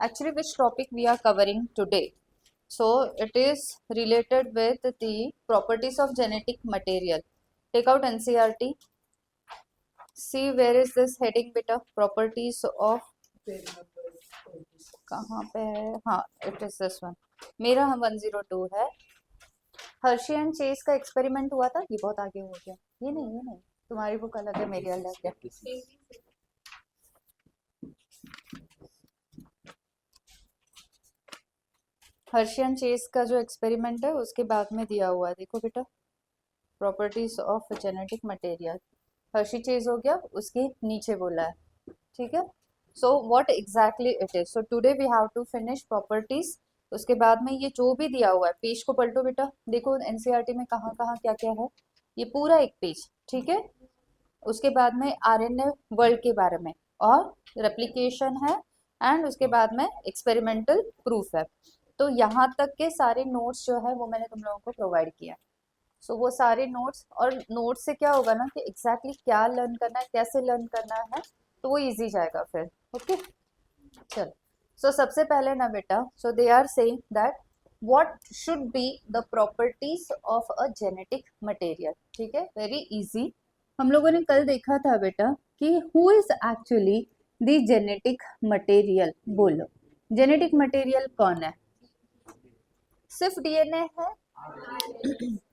actually which topic we are covering today. So it is related with the properties of genetic material. Take out NCERT. See where is this heading beta, properties of, कहाँ पे है, हाँ it is this one. मेरा 102 है. Hershey and chess का experiment हुआ था, ये बहुत आगे हो गया. ये नहीं तुम्हारी बुक अलग है, मेरी अलग है. हर्शी एंड चेस का जो एक्सपेरिमेंट है उसके बाद में दिया हुआ है, देखो बेटा, properties of genetic material. Hershey Chase हो गया, उसके नीचे बोला है. ठीक है. So what exactly it is. So today we have to finish properties. उसके बाद में ये जो भी दिया हुआ है, पेज को पलटो बेटा, देखो एनसीईआरटी में कहाँ कहाँ क्या क्या है. ये पूरा एक पेज. ठीक है. उसके बाद में आरएनए वर्ल्ड के बारे में और रेप्लिकेशन है, एंड उसके बाद में एक्सपेरिमेंटल प्रूफ है. तो यहाँ तक के सारे नोट्स जो है वो मैंने तुम लोगों को प्रोवाइड किया. सो वो सारे नोट्स, और नोट्स से क्या होगा ना कि एग्जैक्टली क्या लर्न करना है, कैसे लर्न करना है, तो वो इजी जाएगा फिर. ओके. चल. सो सबसे पहले ना बेटा, so they are saying that what should be the properties of a genetic material. ठीक है, वेरी इजी. हम लोगों ने कल देखा था बेटा कि who is actually the genetic material. बोलो, जेनेटिक मटेरियल कौन है? सिर्फ डीएनए है?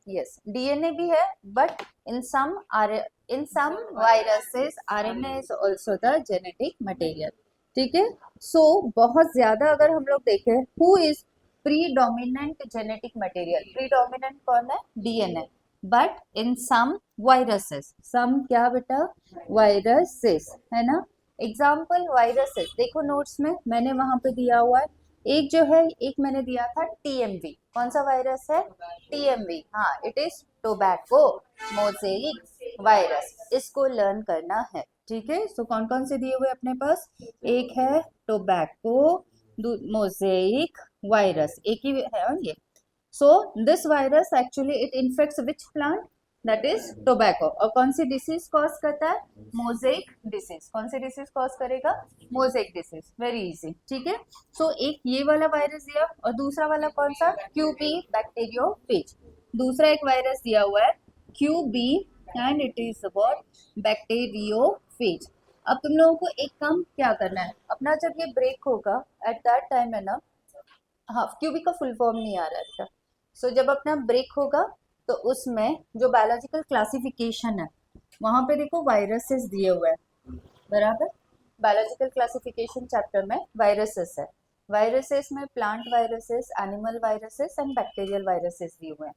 यस, डीएनए भी है, but in some viruses RNA is also the genetic material. ठीक है. सो बहुत ज्यादा अगर हम लोग देखें, who is predominant genetic material. Predominant कौन है? DNA. But in some viruses, some क्या बेटा? वायरसेस, है ना. एग्जाम्पल वायरसेस देखो, नोट्स में मैंने वहां पे दिया हुआ है. एक जो है, एक मैंने दिया था टीएमवी. कौन सा वायरस है? टीएमवी. हाँ, इट इज टोबैको मोजेइक वायरस. इसको लर्न करना है. ठीक है. सो कौन कौन से दिए हुए अपने पास? एक है टोबैको मोजेइक वायरस, एक ही है ये. So this virus actually it infects which plant? That is tobacco. और कौन सी डिसीज कॉज करता है? मोजेइक डिसीज. कौन सी डिसीज कॉज करेगा? मोजेइक डिसीज. Very easy. ठीक है. सो एक ये वाला वायरस दिया, और दूसरा वाला कौन सा? QB bacteriophage. दूसरा एक वायरस दिया हुआ है QB, and it is what? Bacteriophage. अब तुम लोगों को एक काम क्या करना है, अपना जब ये ब्रेक होगा एट दैट टाइम है ना, हाँ क्यूबी का फुल फॉर्म नहीं आ रहा है बेटा. सो जब अपना ब्रेक होगा तो उसमें जो बायोलॉजिकल क्लासिफिकेशन है वहां पे देखो वायरसेस दिए हुए हैं. बराबर. बायोलॉजिकल क्लासिफिकेशन चैप्टर में वायरसेस है. वायरसेस में plant viruses, animal viruses and bacterial viruses दिए हुए हैं.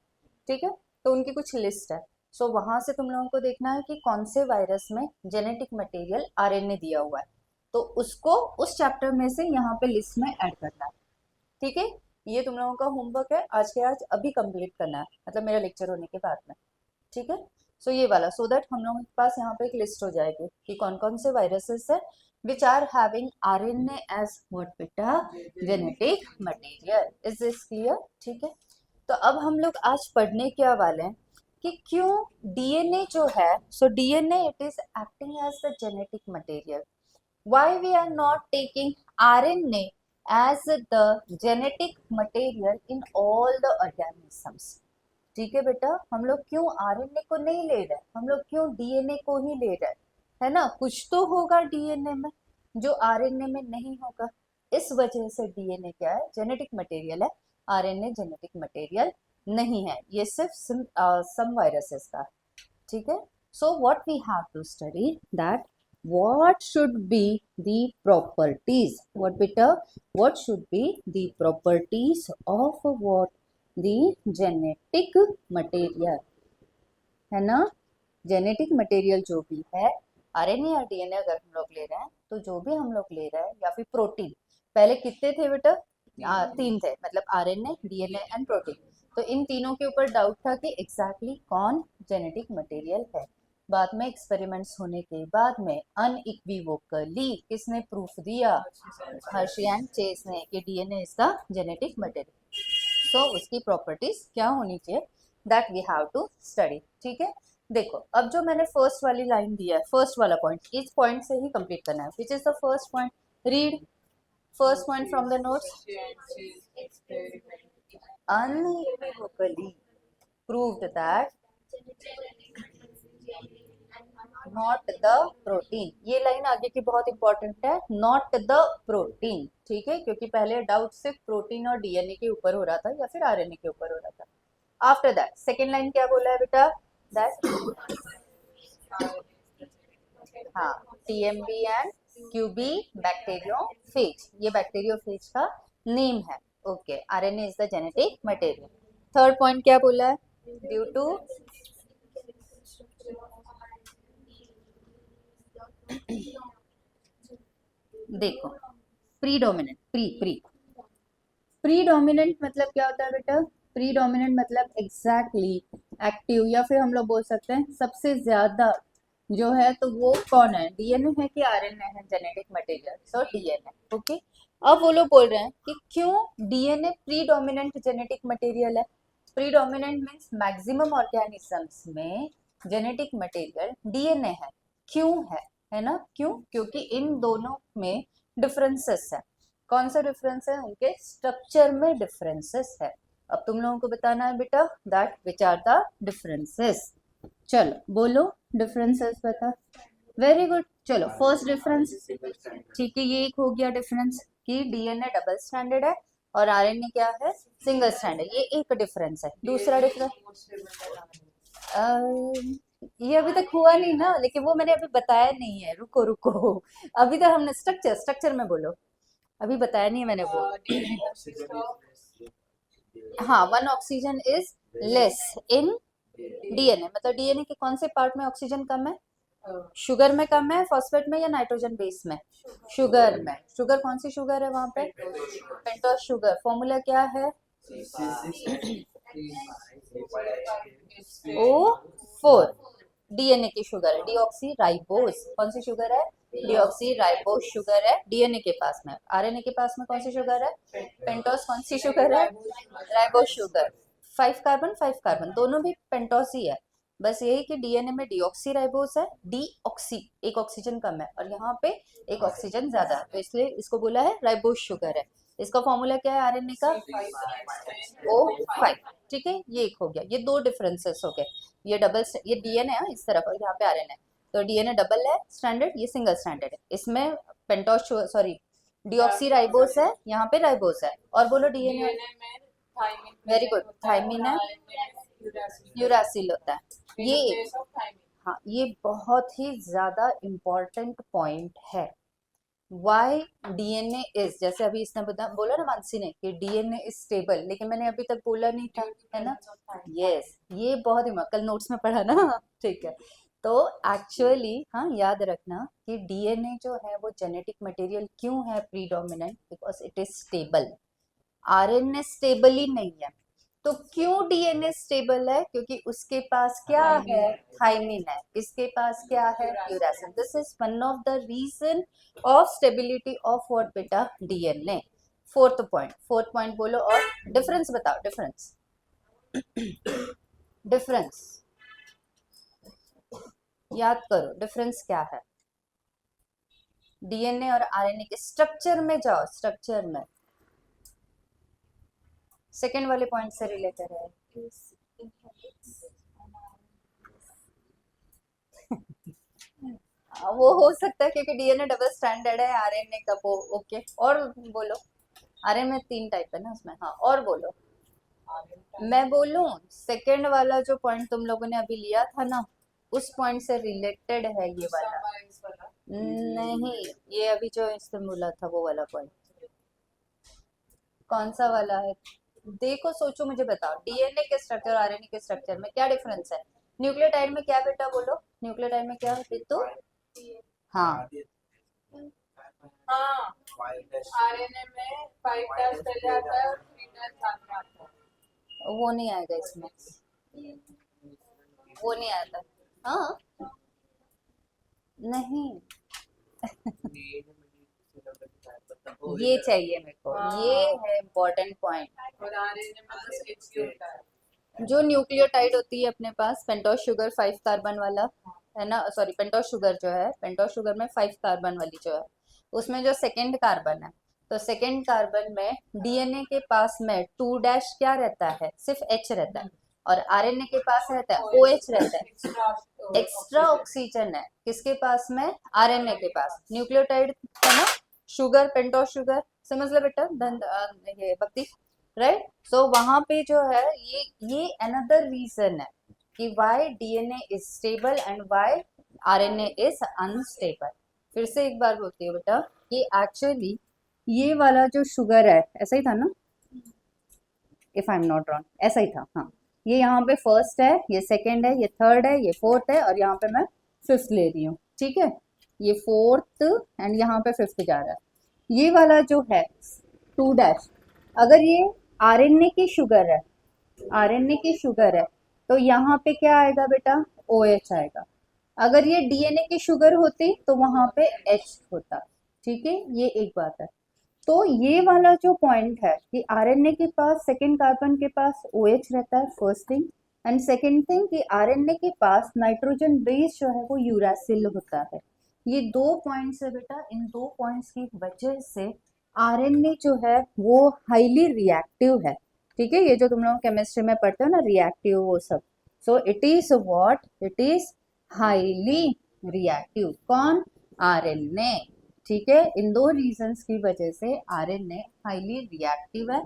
ठीक है. तो उनकी कुछ लिस्ट है. सो वहां से तुम लोगों को देखना है कि कौन से वायरस में जेनेटिक मटेरियल आरएनए दिया हुआ है, तो उसको उस चैप्टर में से यहाँ पे लिस्ट में ऐड करना है. ठीक है. ये तुम लोगों का होमवर्क है आज के आज, अभी कंप्लीट करना है, मतलब मेरा लेक्चर होने के बाद में. ठीक है. सो ये वाला, सो दैट हम लोगों के पास यहाँ पे एक लिस्ट हो जाएगी कि कौन कौन से वायरसेस है which are having RNA as what बेटा? Genetic material. Is this clear? ठीक है. तो अब हम लोग आज पढ़ने क्या वाले हैं कि क्यों डीएनए जो है, so DNA it is acting as the genetic material. Why we are not taking RNA as the genetic material in all the organisms. ठीक है बेटा, हम लोग क्यों आरएनए को नहीं ले रहे, हम लोग क्यों डीएनए को ही ले रहे, है ना. कुछ तो होगा डीएनए में जो आरएनए में नहीं होगा. इस वजह से डीएनए क्या है? जेनेटिक मटेरियल है. आरएनए जेनेटिक मटेरियल नहीं है. ये सिर्फ सम वायरसेस का. ठीक है. So what we have to study that what should be the properties, what beta, what should be the properties of what? The genetic material, है ना. जेनेटिक मटेरियल जो भी है, आरएनए या डीएनए अगर हम लोग ले रहे हैं, तो जो भी हम लोग ले रहे हैं, या फिर प्रोटीन, पहले कितने थे बेटा? 3 थे, मतलब आरएनए, डीएनए एंड प्रोटीन. तो इन तीनों के ऊपर डाउट था कि एग्जैक्टली कौन जेनेटिक मटेरियल है. बाद में एक्सपेरिमेंट्स होने के बाद में अनइक्विवोकली किसने प्रूफ दिया? हर्शी एंड चेस ने, कि डीएनए इसका जेनेटिक मटेरियल. सो उसकी प्रॉपर्टीज क्या होनी चाहिए, that we have to study. ठीक है. देखो, अब जो मैंने फर्स्ट वाली लाइन दिया है, फर्स्ट वाला पॉइंट, इस पॉइंट से ही कंप्लीट करना है. Which is the first point? Read. First point from the notes. Unequivocally proved that not the protein. ये लाइन आगे की बहुत इंपॉर्टेंट है, not the protein, ठीक है, क्योंकि पहले डाउट सिर्फ प्रोटीन और डीएनए के ऊपर हो रहा था या फिर आरएनए के ऊपर हो रहा था. आफ्टर दैट सेकेंड लाइन क्या बोला है बेटा? दैट हाँ, टीएमबी एंड क्यूबी बैक्टीरियोफेज, ये बैक्टीरियोफेज का नेम है. Okay, RNA is the genetic material. Third point क्या बोला है? ड्यू टू देखो, प्रीडोमिनेंट, प्रीडोमिनेंट मतलब क्या होता है बेटा? प्रीडोमिनेंट मतलब एग्जैक्टली एक्टिव, या फिर हम लोग बोल सकते हैं सबसे ज्यादा जो है, तो वो कौन है? डीएनए है कि आरएनए है genetic material? So DNA. Okay, अब वो लोग बोल रहे हैं कि क्यों डीएनए प्रीडोमिनेंट जेनेटिक मटेरियल है. प्रीडोमिनेंट मीन्स मैक्सिमम ऑर्गेनिजम्स में जेनेटिक मटेरियल डीएनए है. क्यों है ना? क्यों? क्योंकि इन दोनों में डिफरेंसेस है. कौन सा डिफरेंस है? उनके स्ट्रक्चर में डिफरेंसेस है. अब तुम लोगों को बताना है बेटा that which are the differences. चलो बोलो डिफरेंसेस बता. Very good. चलो फर्स्ट डिफरेंस, ठीक है, ये एक हो गया डिफरेंस कि डीएनए डबल स्टैंडर्ड है और आरएनए क्या है? Single standard. ये एक डिफरेंस है. दूसरा डिफरेंस ये अभी तक हुआ नहीं ना, लेकिन वो मैंने अभी बताया नहीं है. रुको रुको, अभी तक हमने स्ट्रक्चर में बोलो, अभी बताया नहीं है मैंने वो. हाँ, one oxygen is less in DNA. मतलब डीएनए के कौन से पार्ट में ऑक्सीजन कम है? शुगर में कम है, फॉस्फेट में, या नाइट्रोजन बेस में? शुगर में. शुगर कौन सी शुगर है वहां पे? Pentose sugar. फॉर्मूला क्या है? O4. डीएनए की शुगर है डीऑक्सी राइबोस. कौन सी शुगर है? डीऑक्सी राइबोस शुगर है डीएनए के पास में. आरएनए के पास में कौन सी शुगर है? पेंटोस. कौन सी शुगर है? Ribose sugar. 5 कार्बन दोनों भी पेंटोस ही है. बस यही कि डीएनए में डीऑक्सी राइबोस है, डीऑक्सी, एक ऑक्सीजन कम है, और यहाँ पे एक ऑक्सीजन ज्यादा है, तो इसलिए इसको बोला है राइबोस शुगर है. इसका फॉर्मूला क्या है आरएनए का? O5. ठीक है, ये एक हो गया. ये दो डिफरेंसेस हो गए. ये डबल, ये डीएनए है इस तरफ और यहाँ पे आरएनए. तो डीएनए डबल है स्टैंडर्ड, ये सिंगल स्टैंडर्ड है. इसमें पेंटोस सॉरी डीऑक्सी राइबोस है, यहाँ पे राइबोस है. और बोलो डीएनए. वेरी गुड, थायमिन है, यूरासिल होता है. ये हाँ, ये बहुत ही ज्यादा इम्पोर्टेंट पॉइंट है. वाई डीएनए इज, जैसे अभी इसने बोला ना मानसी ने कि डीएनए इज स्टेबल, लेकिन मैंने अभी तक बोला नहीं था, है ना? यस, ये बहुत ही कल नोट्स में पढ़ा ना. ठीक है, तो एक्चुअली हाँ, याद रखना कि डीएनए जो है वो जेनेटिक मटेरियल क्यों है predominant? Because it is stable. RNA stable ही नहीं है. तो क्यों डीएनए स्टेबल है? क्योंकि उसके पास क्या है? थायमिन है. इसके पास क्या है? Uracil. This is one of the reason of stability of what बेटा? डीएनए. फोर्थ पॉइंट बोलो और डिफरेंस बताओ. डिफरेंस याद करो, डिफरेंस क्या है? डीएनए और आरएनए के स्ट्रक्चर में जाओ, स्ट्रक्चर में. सेकेंड वाले पॉइंट से रिलेटेड है. वो हो सकता है क्योंकि डीएनए डबल स्टैंडर्ड है, आरएनए का वो. ओके, और बोलो. आरएनए में 3 टाइप है ना उसमें. हाँ, और बोलो. मैं बोलूं, सेकेंड वाला जो पॉइंट तुम लोगों ने अभी लिया था ना, उस पॉइंट से रिलेटेड है ये वाला. नहीं, ये अभी जो इससे बोला था वो वाला पॉइंट. कौन सा वाला है? देखो, सोचो, मुझे बताओ. डीएनए के स्ट्रक्चर, आरएनए के स्ट्रक्चर में क्या डिफरेंस है? न्यूक्लियोटाइड में क्या बेटा? बोलो, न्यूक्लियोटाइड में क्या है तो? हाँ हाँ, आरएनए में 5' पहले आता है और 3' बाद में आता है. वो नहीं आएगा इसमें, वो नहीं आता. हाँ, नहीं. ये चाहिए मेरे को. ये है इम्पोर्टेंट पॉइंट. और आरएनए में बस एक ही होता है. जो न्यूक्लियोटाइड होती है अपने पास, पेंटोस शुगर 5 कार्बन वाला है ना, सॉरी पेंटोस शुगर जो है, पेंटोस शुगर में 5 कार्बन वाली जो है, उसमें जो सेकेंड कार्बन है, तो सेकेंड कार्बन में डीएनए के पास में 2 डैश क्या रहता है, सिर्फ एच रहता है, और आरएनए के पास रहता है ओएच रहता है, एक्स्ट्रा ऑक्सीजन है किसके पास में, आरएनए के पास। न्यूक्लियोटाइड है ना, शुगर, पेंटोस शुगर, समझ लो बेटा, ये भक्ति, राइट। सो वहां पे जो है ये अनदर रीजन है कि why DNA is stable and why RNA is unstable. फिर से एक बार बोलती हूँ बेटा कि एक्चुअली ये वाला जो शुगर है ऐसा ही था ना, if I am not wrong, ऐसा ही था, हाँ। ये यहाँ पे फर्स्ट है, ये सेकंड है, ये थर्ड है, ये फोर्थ है, और यहाँ पे मैं फिफ्थ ले रही हूँ, ठीक है। ये फोर्थ एंड यहाँ पे फिफ्थ जा रहा है। ये वाला जो है 2 डैश, अगर ये आरएनए की शुगर है, आरएनए की शुगर है, तो यहाँ पे क्या आएगा बेटा, ओएच आएगा। अगर ये डीएनए की शुगर होती तो वहां पे एच होता, ठीक है। ये एक बात है। तो ये वाला जो पॉइंट है कि आरएनए के पास सेकेंड कार्बन के पास ओएच रहता है, first thing, and second thing कि आरएनए के पास नाइट्रोजन बेस जो है वो यूरासिल होता है। ये 2 पॉइंट्स है बेटा, इन 2 पॉइंट्स की वजह से आरएनए जो है वो हाईली रिएक्टिव है, ठीक है। ये जो तुम लोग केमिस्ट्री में पढ़ते हो ना, रिएक्टिव वो सब, so it is what, it is highly reactive. कौन, आरएनए, ठीक है। इन 2 रीजंस की वजह से आरएनए हाईली रिएक्टिव है।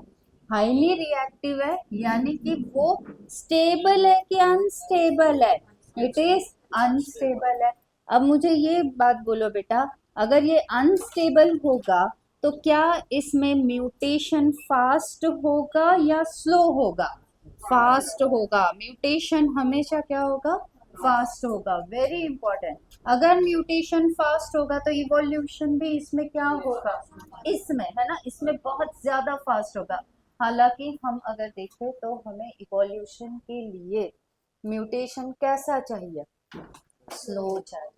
हाईली रिएक्टिव है यानी कि वो स्टेबल है कि अनस्टेबल है, इट इज अनस्टेबल है। अब मुझे ये बात बोलो बेटा, अगर ये अनस्टेबल होगा तो क्या इसमें म्यूटेशन फास्ट होगा या स्लो होगा, फास्ट होगा। म्यूटेशन हमेशा क्या होगा, फास्ट होगा, वेरी इंपॉर्टेंट। अगर म्यूटेशन फास्ट होगा तो इवोल्यूशन भी इसमें क्या होगा, इसमें, है ना, इसमें बहुत ज्यादा फास्ट होगा। हालांकि हम अगर देखें तो हमें इवोल्यूशन के लिए म्यूटेशन कैसा चाहिए, स्लो चाहिए।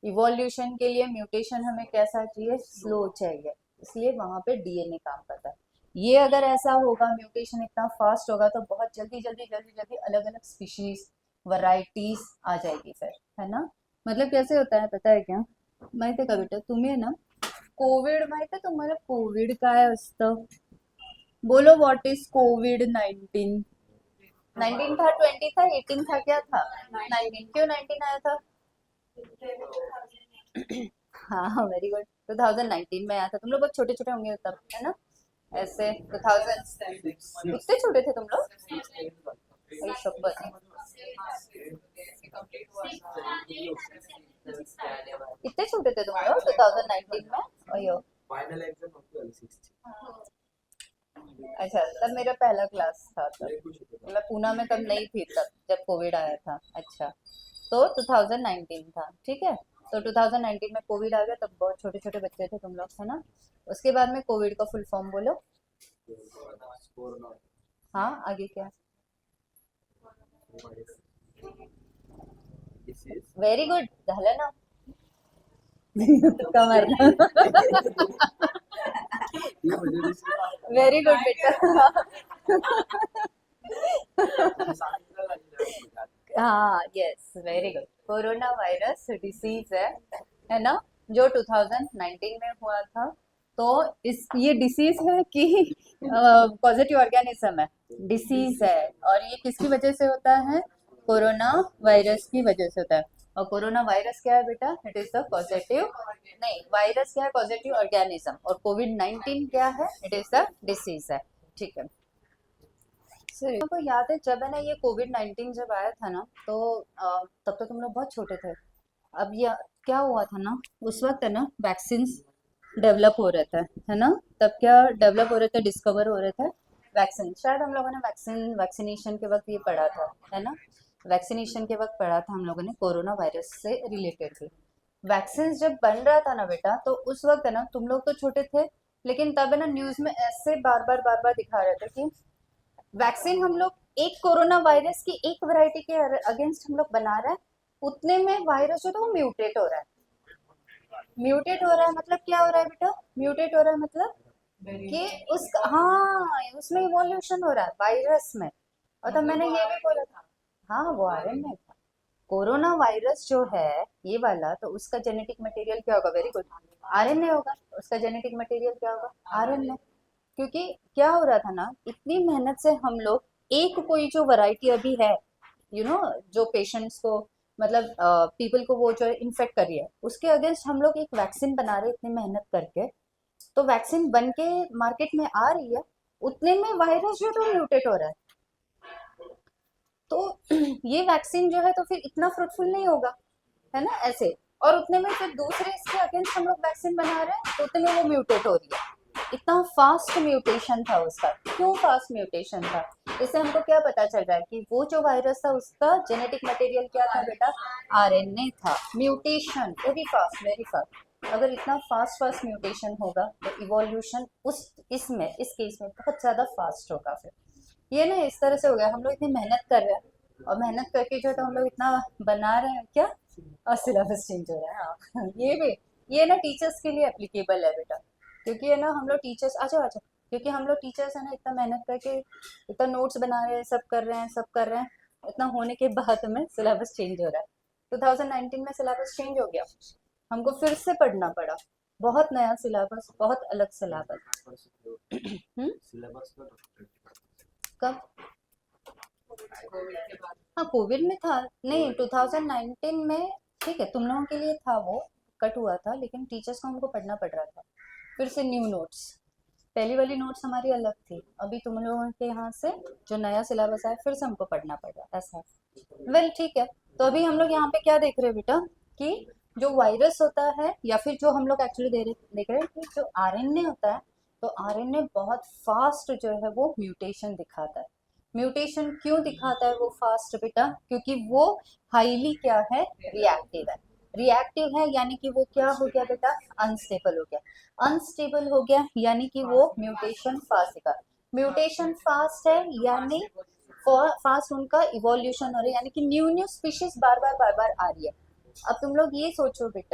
इवोल्यूशन के लिए म्यूटेशन हमें कैसा चाहिए, स्लो चाहिए, इसलिए वहां पे डीएनए काम करता है। ये अगर ऐसा होगा, म्यूटेशन इतना फास्ट होगा तो बहुत जल्दी जल्दी जल्दी जल्दी अलग अलग स्पीशीज, वैरायटीज आ जाएगी फिर, है ना। मतलब कैसे होता है पता है क्या, माहिती आहे का बेटा तुम्ही ना, कोविड माहिती आहे तुम्हाला, कोविड काय असतं, बोलो व्हाट इज कोविड 19, 19 था, 20 था, 18 था, क्या था, 19, क्यों 19 आया था, हाँ वेरी गुड, 2019 में आया था। तुम लोग बहुत छोटे छोटे होंगे तब, है ना, ऐसे 2000, कितने छोटे थे तुम लोग, अरे शपथ, कितने छोटे थे तुम लोग 2019 में, अयो। फाइनल एग्जाम आपको 16। अच्छा, तब मेरा पहला क्लास था, तब मैं पूना में तब नहीं थी, तब जब कोविड आया था। अच्छा, तो 2019 था, ठीक है। तो 2019 में कोविड आ गया, तब बहुत छोटे छोटे बच्चे थे तुम लोग, है ना। उसके बाद में कोविड का फुल फॉर्म बोलो, हाँ आगे क्या, वेरी गुड, झालं ना, तुक्का मारला, वेरी गुड बेटा, हाँ yes very good. Corona virus disease है ना, जो 2019 में हुआ था। तो इस ये डिसीज है कि पॉजिटिव ऑर्गेनिज्म है, डिसीज है, और ये किसकी वजह से होता है, कोरोना वायरस की वजह से होता है। और कोरोना वायरस क्या है बेटा, इट इज द पॉजिटिव, नहीं वायरस क्या है, पॉजिटिव ऑर्गेनिज्म, और कोविड 19 क्या है, इट इज द डिसीज है, ठीक है। तो याद है जब है ना ये कोविड 19 जब आया था ना, तो तब तो तुम लोग बहुत छोटे थे। अब ये क्या हुआ था ना, उस वक्त है ना वैक्सीन डेवलप हो रहे थे, है ना, तब क्या डेवलप हो रहे थे, डिस्कवर हो रहे थे वैक्सीन। शायद हम लोगों ने वैक्सीनेशन के वक्त ये पढ़ा था, है ना, वैक्सीनेशन के वक्त पढ़ा था हम लोगों ने, कोरोना वायरस से रिलेटेड थी। वैक्सीन जब बन रहा था ना बेटा, तो उस वक्त है ना तुम लोग तो छोटे थे, लेकिन तब है ना न्यूज में ऐसे बार बार दिखा रहे थे कि वैक्सीन हम लोग एक कोरोना वायरस की एक वैरायटी के अगेंस्ट हम लोग बना रहे हैं, उतने में वायरस जो था वो म्यूटेट हो रहा है। म्यूटेट हो रहा है मतलब क्या हो रहा है बेटा, म्यूटेट हो रहा है मतलब कि उस, हाँ उसमें इवोल्यूशन हो रहा है वायरस में। और तब मैंने ये भी बोला था, हाँ वो आरएनए था, कोरोना वायरस जो है ये वाला, तो उसका जेनेटिक मटेरियल क्या होगा? वेरी गुड, आरएनए होगा। उसका जेनेटिक मटेरियल क्या होगा? आरएनए। क्योंकि क्या हो रहा था ना, इतनी मेहनत से हम लोग एक कोई जो वैरायटी अभी है, जो पेशेंट्स को, मतलब पीपल को वो जो इन्फेक्ट कर रही है, उसके अगेंस्ट हम लोग एक वैक्सीन बना रहे हैं इतनी मेहनत करके। तो वैक्सीन बन के मार्केट में आ रही है, उतने में वायरस जो तो म्यूटेट हो रहा है। तो ये वैक्सीन जो है तो फिर इतना फ्रूटफुल नहीं होगा, है ना, ऐसे। और उतने में फिर दूसरे इसके अगेंस्ट हम लोग वैक्सीन बना रहे हैं, तो उतने में वो म्यूटेट हो रही है। इतना फास्ट म्यूटेशन था उसका। क्यों फास्ट म्यूटेशन था? इससे हमको क्या पता चल रहा है कि वो जो वायरस था उसका जेनेटिक मटेरियल क्या था बेटा? आरएनए था। Mutation very fast, very fast. अगर इतना फास्ट फास्ट म्यूटेशन होगा तो इवोल्यूशन इस केस में बहुत ज्यादा फास्ट होगा। फिर ये ना इस तरह से हो गया, हम लोग इतनी मेहनत कर रहे हैं और मेहनत करके जो है तो हम लोग इतना बना रहे हैं क्या, और सिलेबस चेंज हो रहा है। हाँ ये ना टीचर्स के लिए एप्लीकेबल है बेटा, क्योंकि है ना हम लोग टीचर्स, आ जाओ, क्योंकि हम लोग टीचर्स है ना इतना मेहनत करके इतना नोट्स बना रहे हैं, सब कर रहे हैं, इतना होने के बाद हमें सिलेबस चेंज हो रहा है। 2019 में सिलेबस चेंज हो गया, हमको फिर से पढ़ना पड़ा, बहुत नया सिलेबस, बहुत अलग सिलेबस। सिलेबस का कब? कोविड के बाद हाँ कोविड में था, नहीं 2019 में, ठीक है तुम लोगों के लिए था, वो कट हुआ था, लेकिन टीचर्स को हमको पढ़ना पड़ रहा था फिर से न्यू नोट्स। पहली वाली नोट्स हमारी अलग थी, अभी तुम लोगों के यहाँ से जो नया सिलेबस आया फिर से हमको पढ़ना पड़ रहा है, ऐसा। वेल ठीक है, तो अभी हम लोग यहाँ पे क्या देख रहे हैं बेटा, कि जो वायरस होता है, या फिर जो हम लोग एक्चुअली देख रहे हैं कि जो आरएनए होता है, तो आरएनए बहुत फास्ट जो है वो म्यूटेशन दिखाता है। म्यूटेशन क्यों दिखाता है वो फास्ट बेटा? क्योंकि वो हाईली क्या है, रिएक्टिव है। रिएक्टिव है यानी कि वो क्या हो गया बेटा, अनस्टेबल हो गया। अनस्टेबल हो गया यानी कि वो म्यूटेशन फास्ट दिखा। म्यूटेशन फास्ट है यानी फास्ट उनका इवोल्यूशन हो रहा है, यानी कि न्यू न्यू स्पीशीज बार बार आ रही है। अब तुम लोग ये सोचो बेटा,